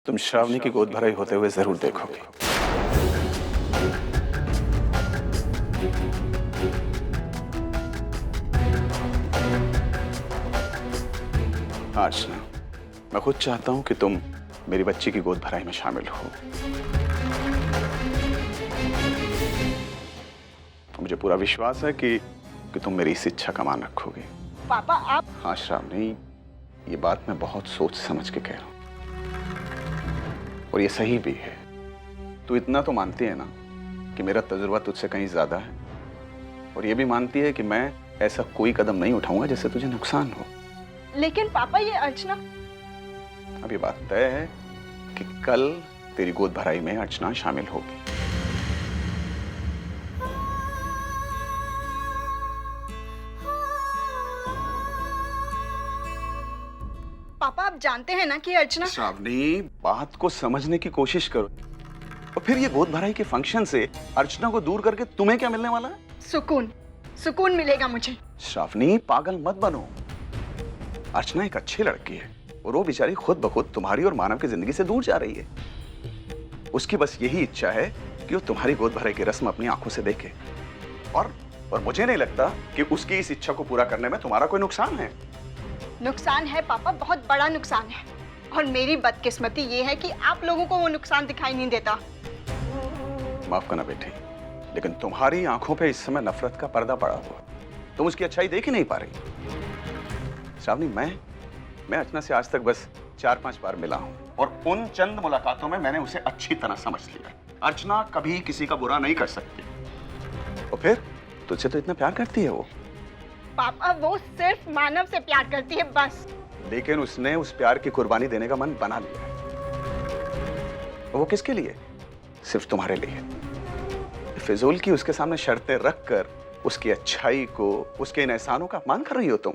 तुम श्रावणी की गोद भराई होते हुए जरूर देखोगे। अर्चना, मैं खुद चाहता हूं कि तुम मेरी बच्ची की गोद भराई में शामिल हो। मुझे पूरा विश्वास है कि तुम मेरी इस इच्छा का मान रखोगे। पापा आप। हाँ श्रावणी, ये बात मैं बहुत सोच समझ के कह रहा हूं और ये सही भी है। तू इतना तो मानती है ना कि मेरा तजुर्बा तुझसे कहीं ज्यादा है, और ये भी मानती है कि मैं ऐसा कोई कदम नहीं उठाऊंगा जिससे तुझे नुकसान हो। लेकिन पापा ये अर्चना। अब ये बात तय है कि कल तेरी गोद भराई में अर्चना शामिल होगी। पापा आप जानते हैं ना कि अर्चना। श्रावणी, बात को समझने की कोशिश करो। और फिर ये गोद भराई के फंक्शन से अर्चना को दूर करके तुम्हें क्या मिलने वाला है? सुकून, सुकून मिलेगा मुझे। श्रावणी, पागल मत बनो। अर्चना एक अच्छी लड़की है और वो बेचारी खुद ब खुद तुम्हारी और मानव की जिंदगी से दूर जा रही है। उसकी बस यही इच्छा है कि वो तुम्हारी गोद भराई की रस्म अपनी आंखों से देखे, और मुझे नहीं लगता कि उसकी इस इच्छा को पूरा करने में तुम्हारा कोई नुकसान है। नुकसान है पापा, बहुत बड़ा नुकसान है। और मेरी बदकिस्मती ये है कि आप लोगों को वो नुकसान दिखाई नहीं देता। माफ करना बेटी, लेकिन तुम्हारी आंखों पे इस समय नफरत का पर्दा पड़ा हुआ। तुम उसकी अच्छाई देख ही नहीं पा रही। श्रावणी, मैं अर्चना से आज तक बस 4-5 बार मिला हूं, और उन चंद मुलाकातों में मैंने उसे अच्छी तरह समझ लिया। अर्चना कभी किसी का बुरा नहीं कर सकती। और फिर तुझसे तो इतना प्यार करती है वो। पापा वो सिर्फ मानव से प्यार करती है बस। लेकिन उसने उस प्यार की कुर्बानी देने का मन बना लिया है। और वो किसके लिए? सिर्फ तुम्हारे लिए। फिजूल की उसके सामने शर्तें रखकर उसकी अच्छाई को, उसके इन एहसानों का अपमान कर रही हो तुम।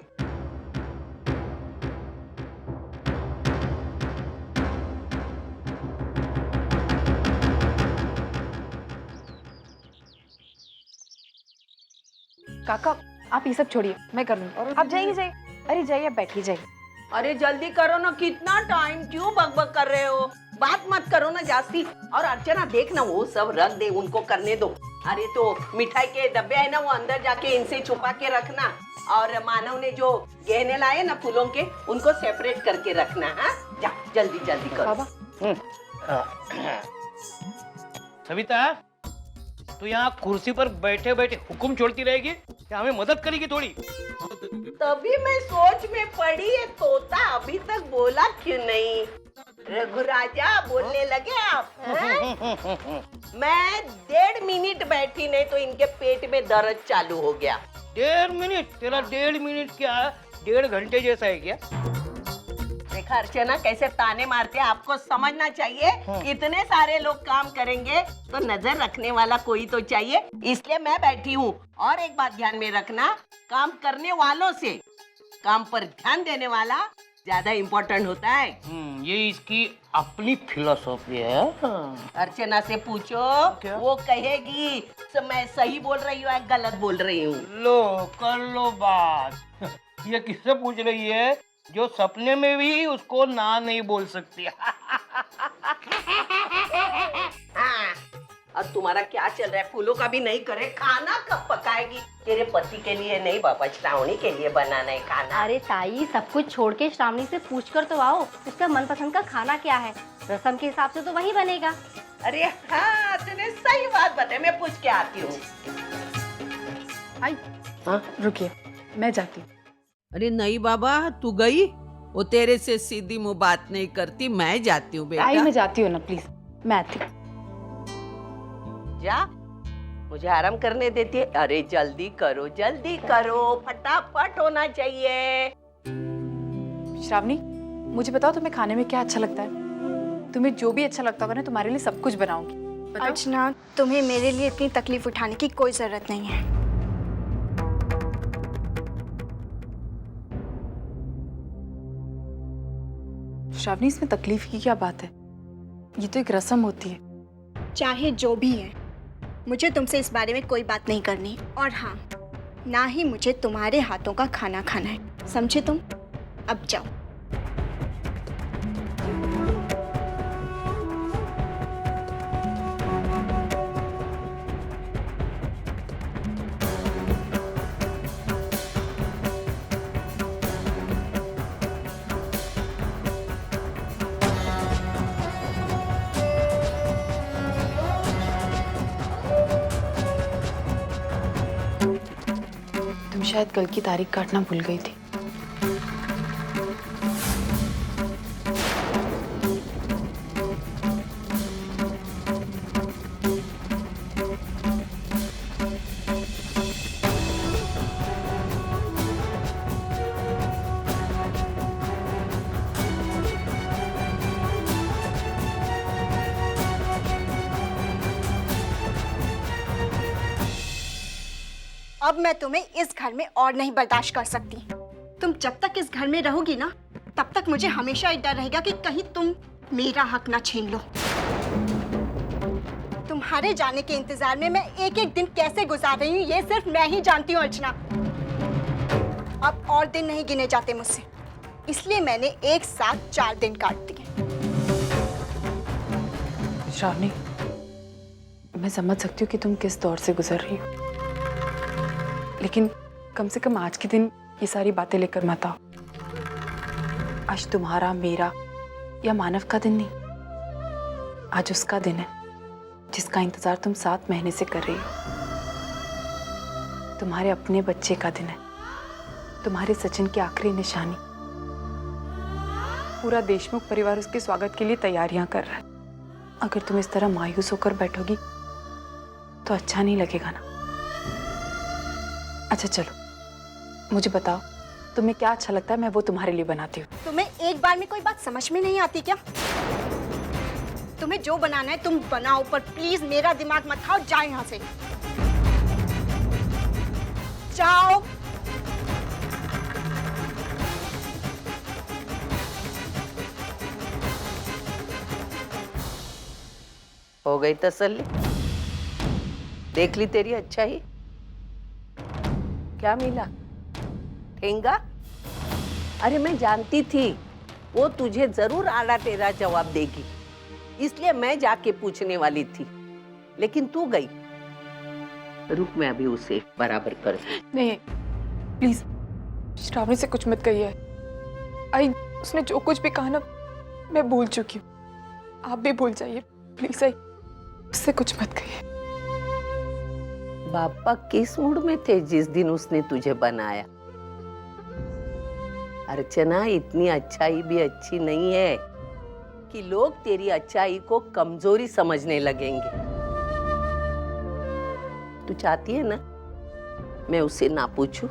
काका आप ये सब छोड़िए, मैं कर लूंगी। आप जाइए जाइए। अरे जाइए, आप बैठिए जाइए। अरे जल्दी करो ना, कितना टाइम क्यों बकबक कर रहे हो? बात मत करो ना जास्ती। और अर्चना देख ना, वो सब रख दे, उनको करने दो। अरे तो मिठाई के डब्बे है ना, वो अंदर जाके इनसे छुपा के रखना। और मानव ने जो गहने लाए ना फूलों के, उनको सेपरेट करके रखना। हाँ जा, जल्दी जल्दी करो। बाबा सविता, तू यहाँ कुर्सी पर बैठे बैठे हुक्म छोड़ती रहेगी क्या? हमें मदद करेगी थोड़ी? तभी मैं सोच में पड़ी है, तोता अभी तक बोला क्यों नहीं? रघुराजा बोलने लगे आप? मैं 1.5 मिनट बैठी नहीं तो इनके पेट में दर्द चालू हो गया। 1.5 मिनट? तेरा 1.5 मिनट क्या 1.5 घंटे जैसा है क्या? देखा अर्चना कैसे ताने मारते हैं, आपको समझना चाहिए। इतने सारे लोग काम करेंगे तो नजर रखने वाला कोई तो चाहिए, इसलिए मैं बैठी हूँ। और एक बात ध्यान में रखना, काम करने वालों से काम पर ध्यान देने वाला ज्यादा इम्पोर्टेंट होता है। ये इसकी अपनी फिलोसॉफी है। अर्चना से पूछो, वो कहेगी तो मैं सही बोल रही हूँ या गलत बोल रही हूँ। लो कर लो बात। ये किससे पूछ रही है जो सपने में भी उसको ना नहीं बोल सकती? हाँ, और तुम्हारा क्या चल रहा है? फूलों का भी नहीं करे, खाना कब पकाएगी? तेरे पति के लिए नहीं बाबा, श्रावणी के लिए बनाना है खाना। अरे ताई, सब कुछ छोड़ के श्रावणी से पूछ कर तो आओ, उसका मनपसंद का खाना क्या है। रस्म के हिसाब से तो वही बनेगा। अरे हाँ, तूने सही बात बताई, मैं पूछ के आती हूँ। आई रुकिए, मैं जाती हूँ। अरे नहीं बाबा, तू गई? वो तेरे से सीधी मुंह बात नहीं करती, मैं जाती हूँ बेटा। आई मैं जाती हूँ ना, प्लीज मैं आती हूँ। जा, मुझे आराम करने देती है। अरे जल्दी करो, फटाफट होना चाहिए। श्रावणी, मुझे बताओ तुम्हें खाने में क्या अच्छा लगता है? तुम्हें जो भी अच्छा लगता होगा ना, तुम्हारे लिए सब कुछ बनाऊंगी। अर्चना, तुम्हें मेरे लिए इतनी तकलीफ उठाने की कोई जरूरत नहीं है। श्रावणी, इसमें तकलीफ की क्या बात है? ये तो एक रस्म होती है। चाहे जो भी है, मुझे तुमसे इस बारे में कोई बात नहीं करनी। और हाँ, ना ही मुझे तुम्हारे हाथों का खाना खाना है, समझे तुम? अब जाओ। शायद कल की तारीख काटना भूल गई थी। अब मैं तुम्हें इस घर में और नहीं बर्दाश्त कर सकती। तुम जब तक इस घर में रहोगी ना, तब तक मुझे हमेशा ये डर रहेगा कि कहीं तुम मेरा हक ना छीन लो। तुम्हारे जाने के इंतजार में मैं एक एक दिन कैसे गुजार रही हूँ, ये सिर्फ मैं ही जानती हूँ अर्चना। अब और दिन नहीं गिने जाते मुझसे, इसलिए मैंने एक साथ 4 दिन काट दिए। श्रावणी, मैं समझ सकती हूँ कि तुम किस दौर से गुजर रही हो, लेकिन कम से कम आज के दिन ये सारी बातें लेकर मत आओ। आज तुम्हारा, मेरा या मानव का दिन नहीं, आज उसका दिन है जिसका इंतजार तुम 7 महीने से कर रही हो। तुम्हारे अपने बच्चे का दिन है, तुम्हारे सचिन की आखिरी निशानी। पूरा देशमुख परिवार उसके स्वागत के लिए तैयारियां कर रहा है। अगर तुम इस तरह मायूस होकर बैठोगी तो अच्छा नहीं लगेगा ना। अच्छा चलो, मुझे बताओ तुम्हें क्या अच्छा लगता है, मैं वो तुम्हारे लिए बनाती हूँ। तुम्हें एक बार में कोई बात समझ में नहीं आती क्या? तुम्हें जो बनाना है तुम बनाओ, पर प्लीज मेरा दिमाग मत खाओ। जाओ यहाँ से, जाओ। हो गई तसल्ली? देख ली तेरी अच्छाई? क्या मिला? ठेंगा? अरे मैं जानती थी वो तुझे जरूर आड़ा टेढ़ा जवाब देगी, इसलिए मैं जाके पूछने वाली थी, लेकिन तू गई। रुक, मैं अभी उसे बराबर कर। नहीं प्लीज, श्रावणी से कुछ मत कहिए। आई, उसने जो कुछ भी कहा ना, मैं भूल चुकी हूँ। आप भी भूल जाइए प्लीज। आई, उससे कुछ मत कहिए। बापा किस मूड में थे जिस दिन उसने तुझे बनाया? अर्चना, इतनी अच्छाई भी अच्छी नहीं है कि लोग तेरी अच्छाई को कमजोरी समझने लगेंगे। तू चाहती है ना मैं उसे ना पूछूं?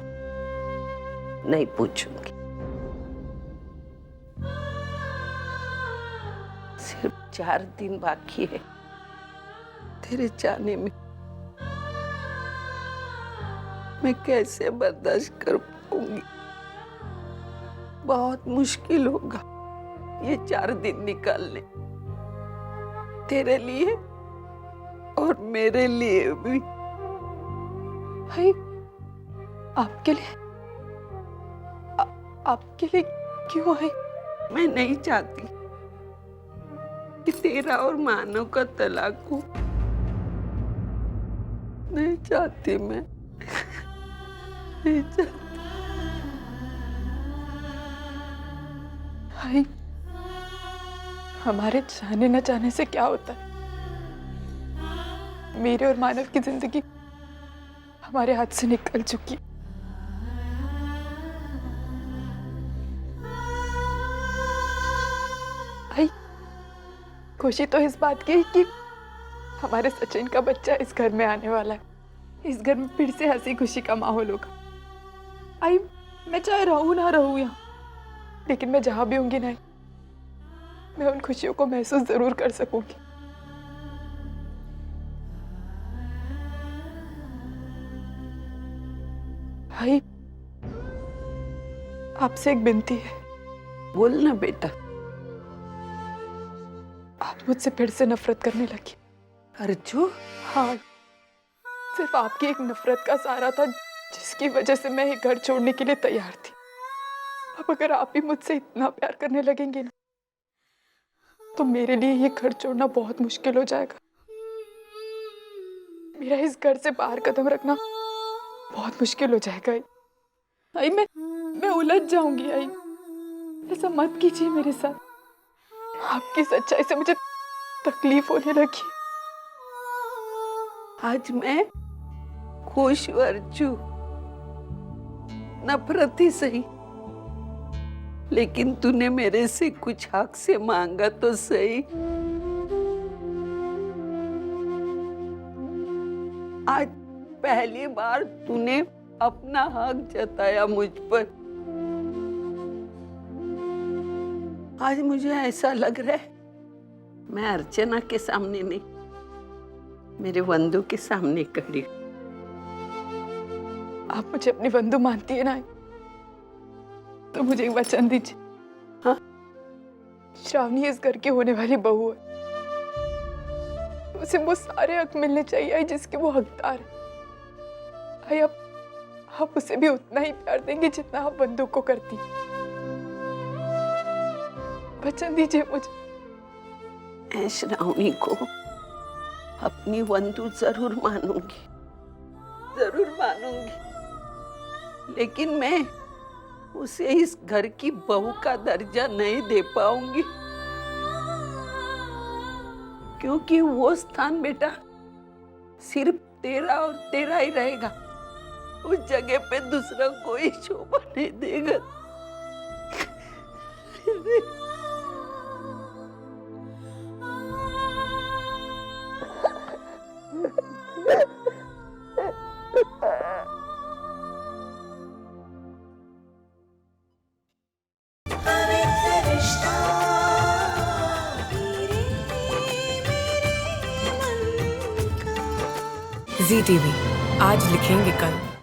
नहीं पूछूंगी। सिर्फ 4 दिन बाकी है तेरे जाने में। मैं कैसे बर्दाश्त कर पाऊंगी? बहुत मुश्किल होगा ये 4 दिन निकालने, तेरे लिए और मेरे लिए भी। भाई, आपके लिए? आपके लिए क्यों है? मैं नहीं चाहती कि तेरा और मानव का तलाक हो। नहीं चाहती मैं, नहीं चाहती। भाई, हमारे जाने न जाने से क्या होता है? मेरे और मानव की जिंदगी हमारे हाथ से निकल चुकी है। भाई, खुशी तो इस बात की है कि हमारे सचिन का बच्चा इस घर में आने वाला है। इस घर में फिर से हंसी खुशी का माहौल होगा। आई, मैं चाहे रहूं ना रहूं यहाँ, लेकिन मैं जहां भी होंगी ना, मैं उन खुशियों को महसूस जरूर कर सकूंगी। भाई, आपसे एक विनती है। बोल ना बेटा। आप मुझसे फिर से नफरत करने लगी। अर्जू? हाँ, सिर्फ आपकी एक नफरत का सहारा था जिसकी वजह से मैं ये घर छोड़ने के लिए तैयार थी। अब अगर आप ही मुझसे इतना प्यार करने लगेंगे ना, तो मेरे लिए ये घर छोड़ना बहुत मुश्किल हो जाएगा। मेरा इस घर से बाहर कदम रखना बहुत मुश्किल हो जाएगा। आई, मैं उलझ जाऊंगी। आई, ऐसा मत कीजिए मेरे साथ। आपकी सच्चाई से मुझे तकलीफ होने लगी। आज मैं खुश हूँ अर्जू, नफरत ही सही, लेकिन तूने मेरे से कुछ हक से मांगा तो सही। आज पहली बार तूने अपना हक जताया मुझ पर। आज मुझे ऐसा लग रहा है मैं अर्चना के सामने नहीं, मेरे वंदू के सामने खड़ी। आप मुझे अपनी बंधु मानती है ना, तो मुझे एक वचन दीजिए। हाँ? श्रावणी इस घर की होने वाली बहू है, उसे वो सारे हक मिलने चाहिए जिसके वो हकदार है। आप उसे भी उतना ही प्यार देंगे जितना आप बंधु को करती हैं। वचन दीजिए मुझे। मैं श्रावणी को अपनी वंदु जरूर मानूंगी, जरूर मानूंगी, लेकिन मैं उसे इस घर की बहू का दर्जा नहीं दे पाऊंगी, क्योंकि वो स्थान बेटा सिर्फ तेरा और तेरा ही रहेगा। उस जगह पे दूसरा कोई शोभा नहीं देगा। ZTV आज लिखेंगे कल।